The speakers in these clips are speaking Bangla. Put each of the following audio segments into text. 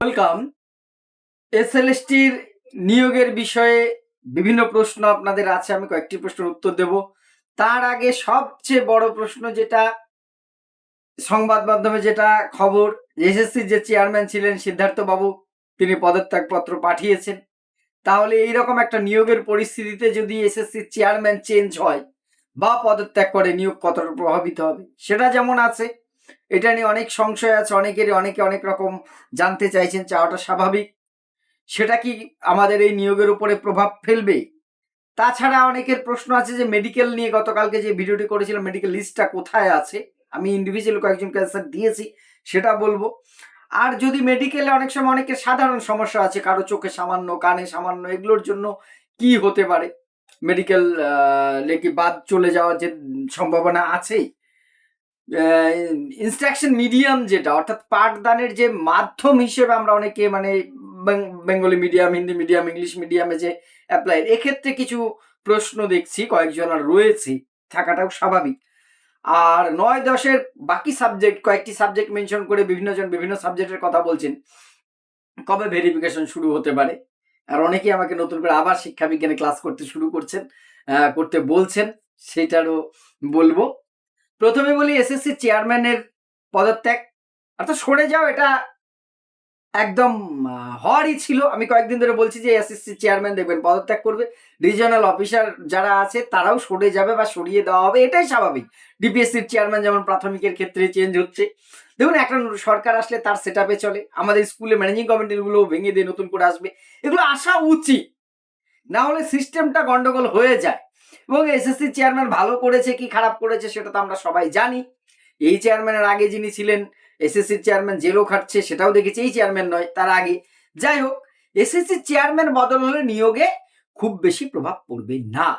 ওয়েলকাম। এসএলএসটির নিয়োগের বিষয়ে বিভিন্ন প্রশ্ন আপনাদের আছে, আমি কয়েকটি প্রশ্নের উত্তর দেব। তার আগে সবচেয়ে বড় প্রশ্ন যেটা সংবাদ মাধ্যমে যেটা খবর, এসএসসির যে চেয়ারম্যান ছিলেন সিদ্ধার্থ বাবু, তিনি পদত্যাগপত্র পাঠিয়েছেন। তাহলে এইরকম একটা নিয়োগের পরিস্থিতিতে যদি এসএসসির চেয়ারম্যান চেঞ্জ হয় বা পদত্যাগ করে, নিয়োগ কতটা প্রভাবিত হবে সেটা যেমন আছে, এটা নিয়ে অনেক সংশয় আছে অনেকেরই, অনেকে অনেক রকম জানতে চাইছেন, চাওয়াটা স্বাভাবিক। সেটা কি আমাদের এই নিয়োগের উপরে প্রভাব ফেলবে? তাছাড়া অনেকের প্রশ্ন আছে যে মেডিকেল নিয়ে, গতকালকে যে ভিডিওটি করেছিলাম মেডিকেল লিস্টটা কোথায় আছে, আমি ইন্ডিভিজুয়াল কয়েকজনকে অ্যান্সার দিয়েছি, সেটা বলবো। আর যদি মেডিকেলে অনেক সময় অনেকের সাধারণ সমস্যা আছে, কারো চোখে সামান্য, কানে সামান্য, এগুলোর জন্য কি হতে পারে, মেডিকেল লেকি বাদ চলে যাওয়ার যে সম্ভাবনা আছে। ইনস্ট্রাকশন মিডিয়াম যেটা, অর্থাৎ পাঠদানের যে মাধ্যম হিসেবে আমরা অনেকে মানে Bengali medium, Hindi medium, English মিডিয়ামে যে অ্যাপ্লাই, এক্ষেত্রে কিছু প্রশ্ন দেখছি কয়েকজন আর রয়েছে, থাকাটাও স্বাভাবিক। আর ৯-১০-এর বাকি সাবজেক্ট, কয়েকটি সাবজেক্ট মেনশন করে বিভিন্নজন বিভিন্ন সাবজেক্টের কথা বলছেন, কবে ভেরিফিকেশন শুরু হতে পারে। আর অনেকেই আমাকে নতুন করে আবার শিক্ষা বিজ্ঞানে ক্লাস করতে শুরু করছেন, করতে বলছেন, সেটারও বলবো। প্রথমে বলি এসএসসি চেয়ারম্যানের পদত্যাগ অর্থাৎ সরে যাও, এটা একদম হওয়ারই ছিল। আমি কয়েকদিন ধরে বলছি যে এসএসসি চেয়ারম্যান দেখবেন পদত্যাগ করবে, রিজিওনাল অফিসার যারা আছে তারাও সরে যাবে বা সরিয়ে দেওয়া হবে, এটাই স্বাভাবিক। ডিপিএসসির চেয়ারম্যান যেমন প্রাথমিকের ক্ষেত্রে চেঞ্জ হচ্ছে, দেখুন একটা সরকার আসলে তার সেট আপে চলে, আমাদের স্কুলে ম্যানেজিং কমিটিগুলো ভেঙে দিয়ে নতুন করে আসবে, এগুলো আসা উচিত, না হলে সিস্টেমটা গন্ডগোল হয়ে যায়। এবং এসএসসি চেয়ারম্যান ভালো করেছে কি খারাপ করেছে সেটা তো আমরা সবাই জানি। এই চেয়ারম্যানের আগে যিনি ছিলেন এসএসসি চেয়ারম্যান জেলও খাটছে, সেটাও দেখেছি, এই চেয়ারম্যান নয় তার আগে। যাই হোক, এসএসসি চেয়ারম্যান বদল হলে নিয়োগে খুব বেশি প্রভাব পড়বে না।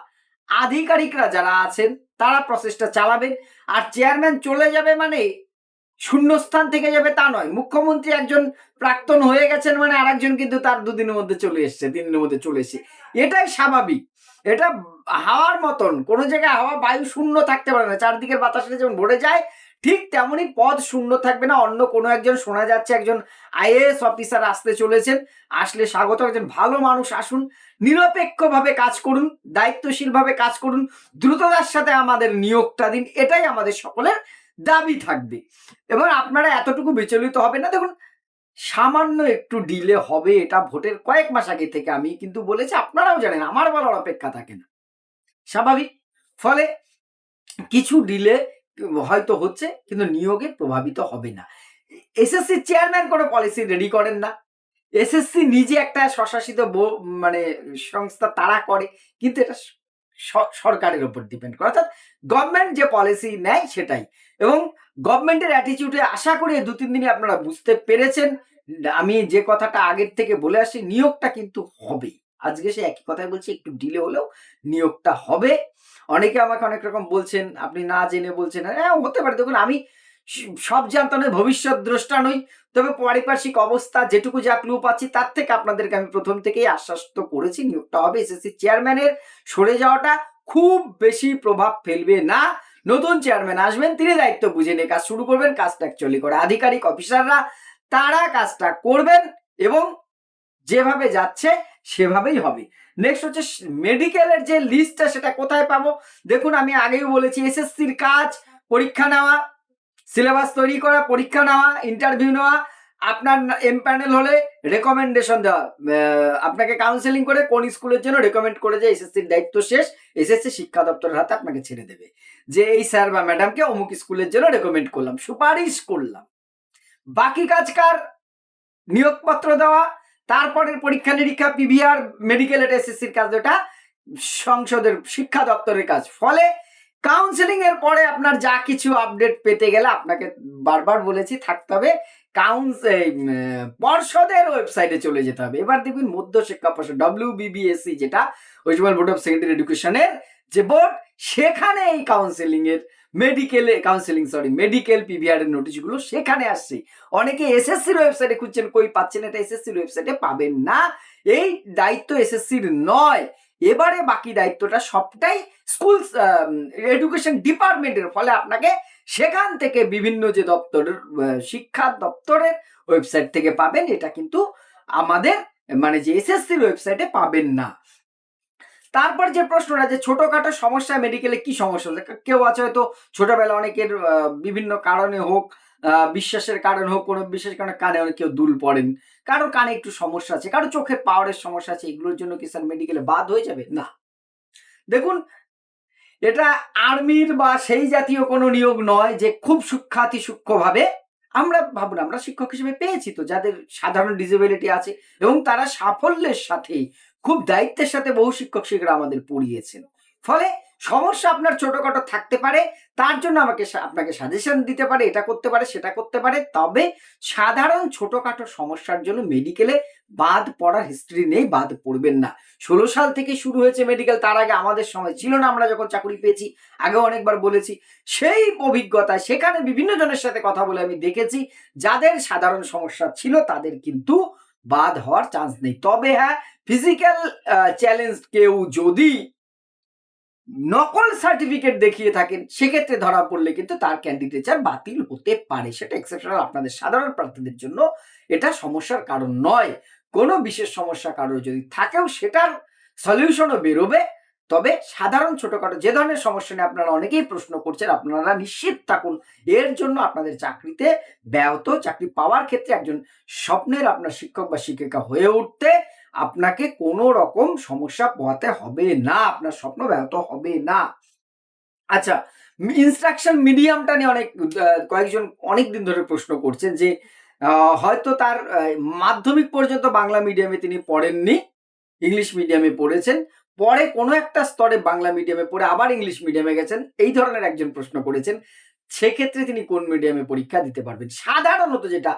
আধিকারিকরা যারা আছেন তারা প্রসেসটা চালাবেন। আর চেয়ারম্যান চলে যাবে মানে শূন্যস্থান থেকে যাবে তা নয়। মুখ্যমন্ত্রী একজন প্রাক্তন হয়ে গেছেন মানে আরেকজন কিন্তু তার দুদিনের মধ্যে চলে এসছে, 3 দিনের মধ্যে চলে এসছে, এটাই স্বাভাবিক। এটা হাওয়ার মতন, কোনো জায়গায় হাওয়া বায়ু শূন্য থাকতে পারে না, চারদিকের বাতাসটা যেমন ভরে যায় ঠিক তেমনই পদ শূন্য থাকবে না। অন্য কোনো একজন, শোনা যাচ্ছে একজন আইএএস অফিসার আসতে চলেছেন, আসলে স্বাগত, একজন ভালো মানুষ আসুন, নিরপেক্ষভাবে কাজ করুন, দায়িত্বশীলভাবে কাজ করুন, দ্রুততার সাথে আমাদের নিয়োগটা দিন, এটাই আমাদের সকলের দাবি থাকবে। এবার আপনারা এতটুকু বিচলিত হবে না। দেখুন, সামান্য একটু ডিলে হবে, এটা ভোটের কয়েক মাস আগে থেকে আমি কিন্তু বলেছি, আপনারাও জানেন, আমার বলার অপেক্ষা থাকে না, স্বাভাবিক। ফলে কিছু ডিলে হয়তো হচ্ছে, কিন্তু নিয়োগে প্রভাবিত হবে না। এসএসসি চেয়ারম্যান কোনো পলিসি রেডি করেন না, এসএসসি নিজে একটা স্বশাসিত মানে সংস্থা, তারা করে, কিন্তু এটা সরকারের উপর ডিপেন্ড করে, অর্থাৎ গভর্নমেন্ট যে পলিসি নেয় সেটাই। এবং গভর্নমেন্টের অ্যাটিটিউডে আশা করি 2-3 দিনে আপনারা বুঝতে পেরেছেন। আমি যে কথাটা আগের থেকে বলে আসছি, নিয়োগটা কিন্তু হবে। আজকে সে একই কথাই বলছি, একটু ডিলে হলেও নিয়োগটা হবে। অনেকে আমাকে অনেক রকম বলছেন, আপনি না জেনে বলছেন, হ্যাঁ হতে পারে। দেখুন, আমি সব জানতা নই, ভবিষ্যৎ দ্রষ্টা নই, তবে পারিপার্শ্বিক অবস্থা যেটুকু যা ক্লু পাচ্ছি তার থেকে আপনাদেরকে আমি প্রথম থেকেই আশ্বাস তো করেছি, নিয়োগটা হবে। এসএসসি চেয়ারম্যানের সরে যাওয়াটা খুব বেশি প্রভাব ফেলবে না। নতুন চেয়ারম্যান আসবেন, তিনি দায়িত্ব বুঝে নিয়ে কাজ শুরু করবেন, কাজটা অ্যাকচুয়ালি করে আধিকারিক অফিসাররা, তারা কাজটা করবেন এবং যেভাবে যাচ্ছে সেভাবেই হবে। নেক্সট হচ্ছে মেডিকেলের যে লিস্টটা, সেটা কোথায় পাবো? দেখুন, আমি আগেই বলেছি, এসএসসির কাজ পরীক্ষা নেওয়া, সিলেবাস তৈরি করা, পরীক্ষা নেওয়া, ইন্টারভিউ নেওয়া, আপনার এমপ্যানেল হলে রেকমেন্ডেশন দেওয়া, আপনাকে কাউন্সেলিং করে কোন স্কুলের জন্য রেকমেন্ড করে যে এসএসসির দায়িত্ব শেষ, এসএসসি শিক্ষা দপ্তরের হাতে আপনাকে ছেড়ে দেবে, যে এই স্যার বা ম্যাডামকে অমুক স্কুলের জন্য রেকমেন্ড করলাম, সুপারিশ করলাম। বাকি কাজ কার? নিয়োগপত্র দেওয়া, তারপরের পরীক্ষা নিরীক্ষা, পিভিআর, মেডিকেল, এটা এসএসসির কাজ, ওটা সংসদের শিক্ষা দপ্তরের কাজ। ফলে কাউন্সেলিং এর পরে আপনার যা কিছু আপডেট পেতে গেলে আপনাকে, বারবার বলেছি, থাকতে হবে পর্ষদের ওয়েবসাইটে চলে যেতে হবে। এবার দেখবেন মধ্য শিক্ষা পর্ষদ, WBBSE, যেটা West Bengal board of secondary এডুকেশনের যে বোর্ড, সেখানে এই মেডিকেল পিভিআর এর নোটিশগুলো সেখানে আসছে। অনেকে এসএসসির ওয়েবসাইটে খুঁজছেন, কই পাচ্ছেন, এটা এসএসসির ওয়েবসাইটে পাবেন না। এই দায়িত্ব এসএসসির নয়, এবারে বাকি দায়িত্বটা সবটাই স্কুল এডুকেশন ডিপার্টমেন্টের। ফলে আপনাকে সেখান থেকে বিভিন্ন যে দপ্তরের, শিক্ষা দপ্তরের ওয়েবসাইট থেকে পাবেন, এটা কিন্তু আমাদের মানে যে এসএসসির ওয়েবসাইটে পাবেন না। তারপর যে প্রশ্নটা, যে ছোটখাটো সমস্যা মেডিকেলে কি সমস্যা হচ্ছে, কেউ আছে হয়তো ছোটবেলা অনেকের বিভিন্ন কারণে হোক, বিশ্বাসের কারণে হোক, কোনো বিশেষ কারণে কানে অনেক কেউ দুল পড়েন, কারোর কানে একটু সমস্যা আছে, কারো চোখের পাওয়ারের সমস্যা আছে, এগুলোর জন্য কি স্যার মেডিকেলে বাদ হয়ে যাবে? না। দেখুন, এটা আর্মির বা সেই জাতীয় কোনো নিয়োগ নয় যে খুব সূক্ষ্মাতি সূক্ষ্মভাবে আমরা ভাবুন, আমরা শিক্ষক হিসেবে পেয়েছি তো যাদের সাধারণ ডিসেবিলিটি আছে এবং তারা সাফল্যের সাথে খুব দায়িত্বের সাথে বহু শিক্ষক শিক্ষিকা আমাদের পড়িয়েছেন। ফলে সমস্যা আপনার ছোটখাটো থাকতে পারে, তার জন্য আপনাকে সাজেশন দিতে পারে, এটা করতে পারে সেটা করতে পারে, তবে সাধারণ ছোটখাটো সমস্যার জন্য মেডিকেলে বাদ পড়ার হিস্ট্রি নেই, বাদ পড়বেন না। 16 সাল থেকে শুরু হয়েছে মেডিকেল, তার আগে আমাদের সময় ছিল না, আমরা যখন চাকরি পেয়েছি, আগেও অনেকবার বলেছি, সেই অভিজ্ঞতায় সেখানে বিভিন্ন জনের সাথে কথা বলে আমি দেখেছি যাদের সাধারণ সমস্যা ছিল তাদের কিন্তু বাদ হওয়ার চান্স নেই। তবে হ্যাঁ, ফিজিক্যাল চ্যালেঞ্জ কেউ যদি নকল সার্টিফিকেট দেখিয়ে থাকেন, সেক্ষেত্রে ধরা পড়লে কিন্তু তার ক্যান্ডিডেচার বাতিল হতে পারে। সেটা এক্সেপশনাল, আপনাদের সাধারণ প্রার্থীদের জন্য এটা সমস্যার কারণ নয়। কোনো বিশেষ সমস্যা কারোর যদি থাকেও সেটার সলিউশনও বেরোবে। তবে সাধারণ ছোটখাটো যে ধরনের সমস্যা নিয়ে আপনারা অনেকেই প্রশ্ন করছেন, আপনারা নিশ্চিত থাকুন এর জন্য আপনাদের চাকরিতে চাকরি পাওয়ার ক্ষেত্রে একজন স্বপ্নের আপনার শিক্ষক বা শিক্ষিকা হয়ে উঠতে আপনাকে কোনো রকম সমস্যা পোহাতে হবে না, আপনার স্বপ্ন ব্যাহত হবে না। আচ্ছা, ইনস্ট্রাকশন মিডিয়ামটা নিয়ে কয়েকজন অনেকদিন ধরে প্রশ্ন করছেন যে হয়তো তার মাধ্যমিক পর্যন্ত বাংলা মিডিয়ামে তিনি পড়েননি, ইংলিশ মিডিয়ামে পড়েছেন, পরে কোনো একটা স্তরে বাংলা মিডিয়ামে পড়ে আবার ইংলিশ মিডিয়ামে গেছেন, এই ধরনের একজন প্রশ্ন করেছেন। সেক্ষেত্রে তিনি কোন মিডিয়ামে পরীক্ষা দিতে পারবেন? সাধারণত যেটা,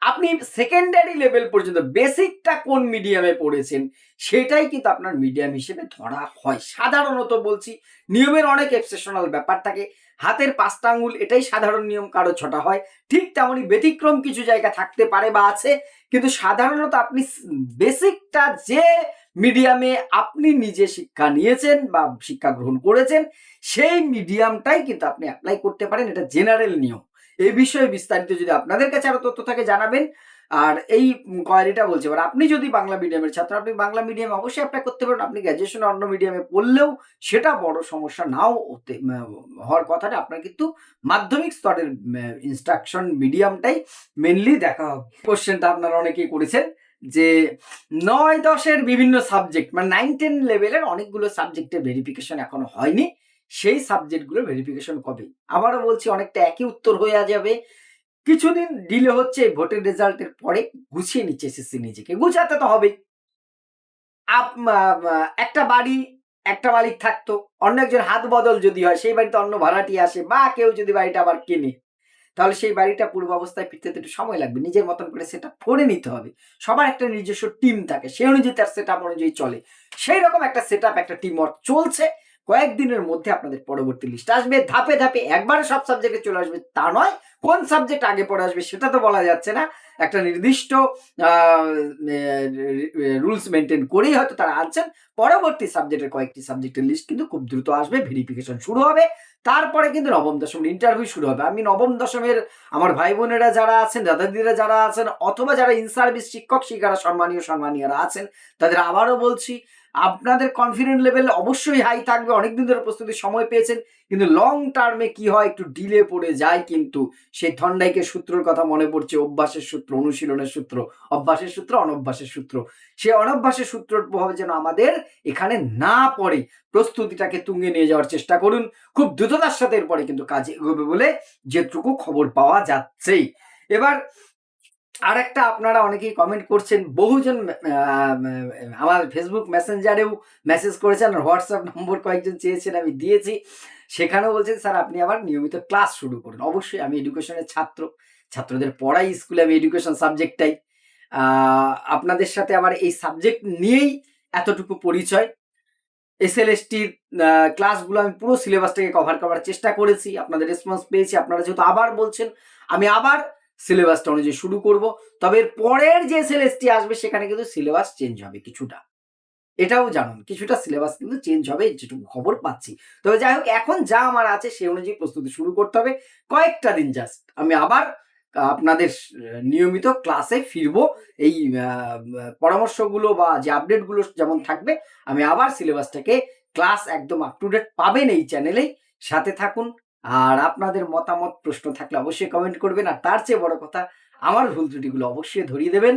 আপনি সেকেন্ডারি লেভেল পর্যন্ত বেসিকটা কোন মিডিয়ামে পড়েছেন সেটাই কিন্তু আপনার মিডিয়াম হিসেবে ধরা হয়। সাধারণত বলছি, নিয়মের অনেক এক্সেপশনাল ব্যাপার থাকে, হাতের 5টা আঙ্গুল এটাই সাধারণ নিয়ম, কারো 6টা হয়, ঠিক তেমনই ব্যতিক্রম কিছু জায়গা থাকতে পারে বা আছে, কিন্তু সাধারণত আপনি বেসিকটা যে মিডিয়ামে আপনি নিজে শিক্ষা নিয়েছেন বা শিক্ষা গ্রহণ করেছেন সেই মিডিয়ামটাই কিন্তু আপনি অ্যাপ্লাই করতে পারেন, এটা জেনারেল নিয়ম। এই বিষয়ে বিস্তারিত যদি আপনাদের কাছে আরো তথ্য থাকে জানাবেন। আর এই কোয়ারিটা বলছে, এবার আপনি যদি বাংলা মিডিয়ামের ছাত্র, আপনি বাংলা মিডিয়ামে অবশ্যই অ্যাপ্লাই করতে পারেন, আপনি গ্র্যাজুয়েশন অন্য মিডিয়ামে পড়লেও সেটা বড় সমস্যা নাও হওয়ার কথাটা, আপনার কিন্তু মাধ্যমিক স্তরের ইনস্ট্রাকশন মিডিয়ামটাই মেনলি দেখা হবে। কোশ্চেনটা আপনারা অনেকেই করেছেন যে 9-10 বিভিন্ন সাবজেক্ট মানে 9-10 লেভেলের অনেকগুলো সাবজেক্টের ভেরিফিকেশন এখনো হয়নি, সেই সাবজেক্টগুলো ভেরিফিকেশন কবে? আবারও বলছি, অনেকটা একই উত্তর হয়ে যাবে। কিছুদিন ডিলে হচ্ছে, ভোটের রেজাল্টের পরে গুছিয়ে নিচ্ছে এসএসসি নিজেকে, গুছাতে তো হবেই। একটা বাড়ি, একটা মালিক থাকতো, অন্য একজন হাত বদল যদি হয়, সেই বাড়িতে অন্য ভাড়াটিয়া আসে বা কেউ যদি বাড়িটা আবার কেনে, তাহলে সেই বাড়িটা পূর্বাবস্থায় ফিরতে তো একটু সময় লাগবে। নিজের মতন করে সেটআপ করে নিতে হবে। সবার একটা নিজস্ব টিম থাকে, সে অনুযায়ী তার সেটআপ অনুযায়ী চলে। সেই রকম একটা সেটআপ, একটা টিম ওয়ার্ক চলছে। কয়েকদিনের মধ্যে আপনাদের পরবর্তী লিস্ট আসবে। ধাপে ধাপে একবারে সব সাবজেক্টে চলে আসবে তা নয়, কোন সাবজেক্ট আগে পড়ে আসবে সেটা তো বলা যাচ্ছে না। একটা নির্দিষ্ট রুলস মেনটেন করেই হয়তো তারা আনছেন। পরবর্তী সাবজেক্টের কয়েকটি সাবজেক্টের লিস্ট কিন্তু খুব দ্রুত আসবে, ভেরিফিকেশন শুরু হবে, তারপরে কিন্তু নবম দশমের ইন্টারভিউ শুরু হবে। আমি নবম দশমের আমার ভাই বোনেরা যারা আছেন, দাদা দিদিরা যারা আছেন, অথবা যারা ইন সার্ভিস শিক্ষক শিক্ষিকারা সম্মানীয়রা আছেন, তাদের আবারও বলছি, আপনাদের কনফিডেন্ট লেভেল অবশ্যই হাই থাকবে, অনেকদিন ধরে প্রস্তুতির সময় পেয়েছেন, কিন্তু লং টার্মে কি হয়, একটু ডিলে পড়ে যায়। কিন্তু সেই থন্ডাইকের সূত্রের কথা মনে পড়ছে, অভ্যাসের সূত্র, অনুশীলনের সূত্র, অভ্যাসের সূত্র, অনভ্যাসের সূত্র। সেই অনভ্যাসের সূত্রের প্রভাবে যেন আমাদের এখানে না পড়ে, প্রস্তুতিটাকে তুঙ্গে নিয়ে যাওয়ার চেষ্টা করুন। খুব দ্রুততার সাথে এরপরে কিন্তু কাজে এগোবে বলে যেটুকু খবর পাওয়া যাচ্ছেই। এবার আরেকটা, আপনারা অনেকেই কমেন্ট করছেন, বহুজন আমার ফেসবুক মেসেঞ্জারেও মেসেজ করেছেন, আর হোয়াটসঅ্যাপ নম্বর কয়েকজন চেয়েছেন, আমি দিয়েছি। সেখানেও বলছেন স্যার আপনি আবার নিয়মিত ক্লাস শুরু করুন। অবশ্যই, আমি এডুকেশনের ছাত্র, ছাত্রদের পড়াই স্কুলে, আমি এডুকেশন সাবজেক্টটাই। আপনাদের সাথে আবার এই সাবজেক্ট নিয়েই এতটুকু পরিচয়। এসএলএসটির ক্লাসগুলো আমি পুরো সিলেবাসটাকে কভার করার চেষ্টা করেছি, আপনাদের রেসপন্স পেয়েছি। আপনারা যেহেতু আবার বলছেন, আমি আবার সিলেবাসটা অনুযায়ী শুরু করব। তবে এর পরের যে এসএলএসটি আসবে সেখানে কিন্তু সিলেবাস চেঞ্জ হবে কিছুটা, এটাও জানুন, কিছুটা সিলেবাস কিন্তু চেঞ্জ হবে, যেটুকু খবর পাচ্ছি। তবে যাই হোক, এখন যা আমার আছে সেই অনুযায়ী প্রস্তুতি শুরু করতে হবে। কয়েকটা দিন জাস্ট, আমি আবার আপনাদের নিয়মিত ক্লাসে ফিরবো। এই পরামর্শগুলো বা যে আপডেটগুলো যেমন থাকবে, আমি আবার সিলেবাসটাকে ক্লাস একদম আপ টু ডেট পাবেন এই চ্যানেলেই। সাথে থাকুন। আর আপনাদের মতামত, প্রশ্ন থাকলে অবশ্যই কমেন্ট করবেন। আর তার চেয়ে বড় কথা, আমার ভুল ত্রুটিগুলো অবশ্যই ধরিয়ে দেবেন।